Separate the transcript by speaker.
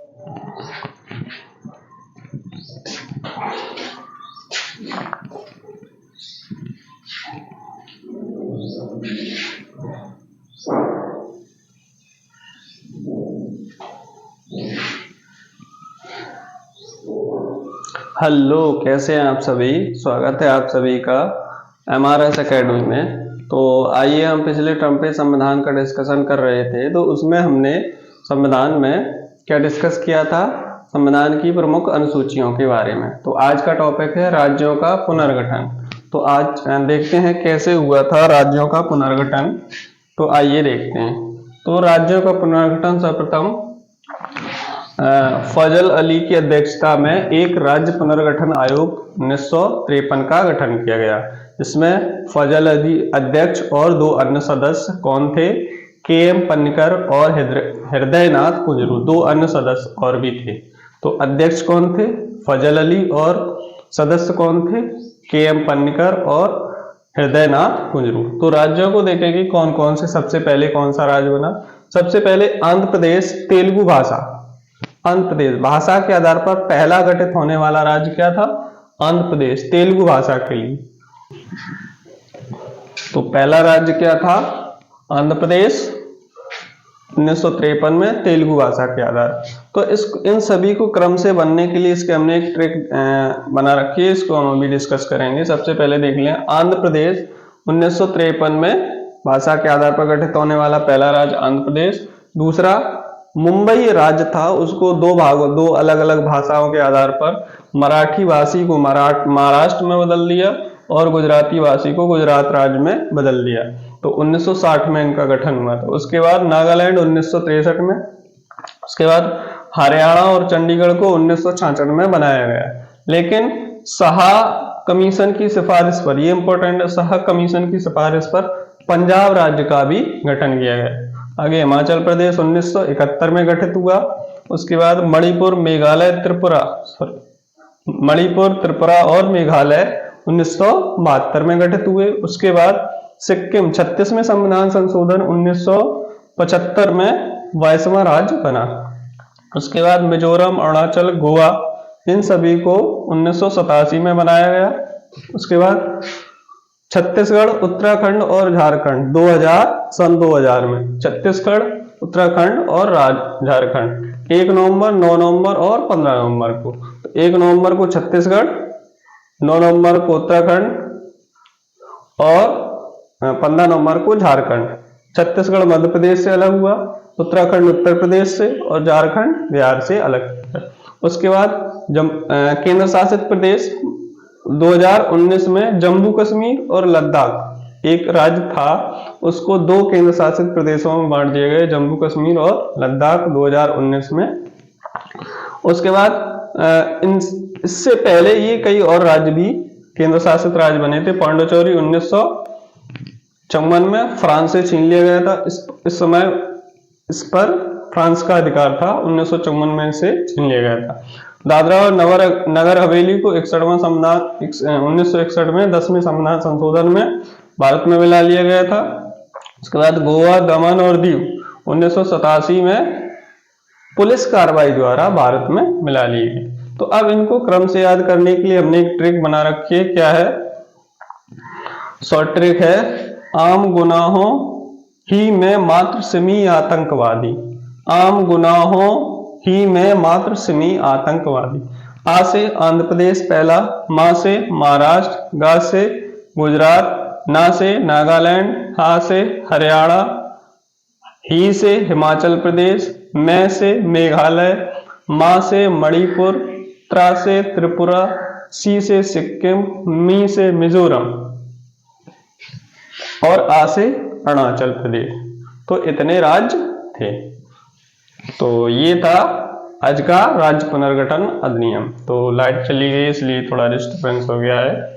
Speaker 1: Hello, कैसे हैं आप सभी। स्वागत है आप सभी का MRS एकेडमी में। तो आइए, हम पिछले टर्म पे संविधान का डिस्कशन कर रहे थे, तो उसमें हमने संविधान में क्या डिस्कस किया था, संविधान की प्रमुख अनुसूचियों के बारे में। तो आज का टॉपिक है राज्यों का पुनर्गठन। तो आज देखते हैं कैसे हुआ था राज्यों का पुनर्गठन। तो आइए देखते हैं। तो राज्यों का पुनर्गठन सर्वप्रथम फजल अली की अध्यक्षता में एक राज्य पुनर्गठन आयोग 1953 का गठन किया गया। इसमें फजल अली अध्यक्ष और 2 अन्य सदस्य कौन थे? KM पन्नेकर और हृदयनाथ कुंजरू, 2 अन्य सदस्य और भी थे। तो अध्यक्ष कौन थे? फजल अली। और सदस्य कौन थे? KM पन्नेकर और हृदयनाथ कुंजरू। तो राज्यों को देखें कि कौन कौन से। सबसे पहले कौन सा राज्य बना? सबसे पहले आंध्र प्रदेश। तेलुगु भाषा, आंध्र प्रदेश भाषा के आधार पर पहला गठित होने वाला राज्य क्या था? आंध्र प्रदेश, तेलुगु भाषा के लिए। तो पहला राज्य क्या था? आंध्र प्रदेश, 1953 में तेलुगु भाषा के आधार। तो इन सभी को क्रम से बनने के लिए इसके हमने एक ट्रिक बना रखी है, इसको हम अभी डिस्कस करेंगे। सबसे पहले देख लें, आंध्र प्रदेश 1953 में भाषा के आधार पर गठित होने वाला पहला राज्य आंध्र प्रदेश। दूसरा, मुंबई राज्य था, उसको 2 अलग अलग भाषाओं के आधार पर मराठी भाषी को महाराष्ट्र में बदल दिया और गुजराती भाषी को गुजरात राज्य में बदल दिया। तो 1960 में इनका गठन हुआ था। उसके बाद नागालैंड 1963 में, उसके बाद हरियाणा और चंडीगढ़ को 1966 में बनाया गया। लेकिन साहा कमीशन की सिफारिश पर, ये इंपॉर्टेंट है, साहा कमीशन की सिफारिश पर पंजाब राज्य का भी गठन किया गया। आगे हिमाचल प्रदेश 1971 में गठित हुआ। उसके बाद मणिपुर, त्रिपुरा और मेघालय 1972 में गठित हुए। उसके बाद सिक्किम 36वें संविधान संशोधन 1975 में 22वां राज्य बना। उसके बाद मिजोरम, अरुणाचल, गोवा, इन सभी को 1987 में बनाया गया। उसके बाद छत्तीसगढ़, उत्तराखंड और झारखंड 2000 में। छत्तीसगढ़, उत्तराखंड और झारखंड 1 नवंबर, 9 नवंबर और 15 नवंबर को। तो 1 नवंबर को छत्तीसगढ़, 9 नवंबर को उत्तराखंड और 15 नवंबर को झारखंड। छत्तीसगढ़ मध्य प्रदेश से अलग हुआ, उत्तराखंड उत्तर प्रदेश से और झारखंड बिहार से अलग। उसके बाद केंद्र शासित प्रदेश 2019 में जम्मू कश्मीर और लद्दाख एक राज्य था, उसको 2 केंद्र शासित प्रदेशों में बांट दिए गए, जम्मू कश्मीर और लद्दाख 2019 में। उसके बाद इससे पहले ये कई और राज्य भी केंद्र शासित राज्य बने थे। पांडिचेरी 1954 में फ्रांस से छीन लिया गया था। इस समय इस पर फ्रांस का अधिकार था, 1954 में से छीन लिया गया था। दादरा और नगर हवेली को 1961 में 10वें संविधान संशोधन में भारत में मिला लिया गया था। उसके बाद गोवा, दमन और दीव 1987 में पुलिस कार्रवाई द्वारा भारत में मिला लिए गए। तो अब इनको क्रम से याद करने के लिए हमने एक ट्रिक बना रखी है। क्या है? शॉर्ट ट्रिक है, आम गुनाहों ही में मात्र सिमी आतंकवादी। आम गुनाहों ही में मात्र सिमी आतंकवादी। आ से आंध्र प्रदेश पहला, मा से महाराष्ट्र, गा से गुजरात, ना से नागालैंड, हा से हरियाणा, ही से हिमाचल प्रदेश, मैं से मेघालय, मा से मणिपुर, त्रा से त्रिपुरा, सी से सिक्किम, मी से मिजोरम और आ से अरुणाचल प्रदेश। तो इतने राज्य थे। तो ये था आज का राज्य पुनर्गठन अधिनियम। तो लाइट चली गई इसलिए थोड़ा डिस्टर्बेंस हो गया है।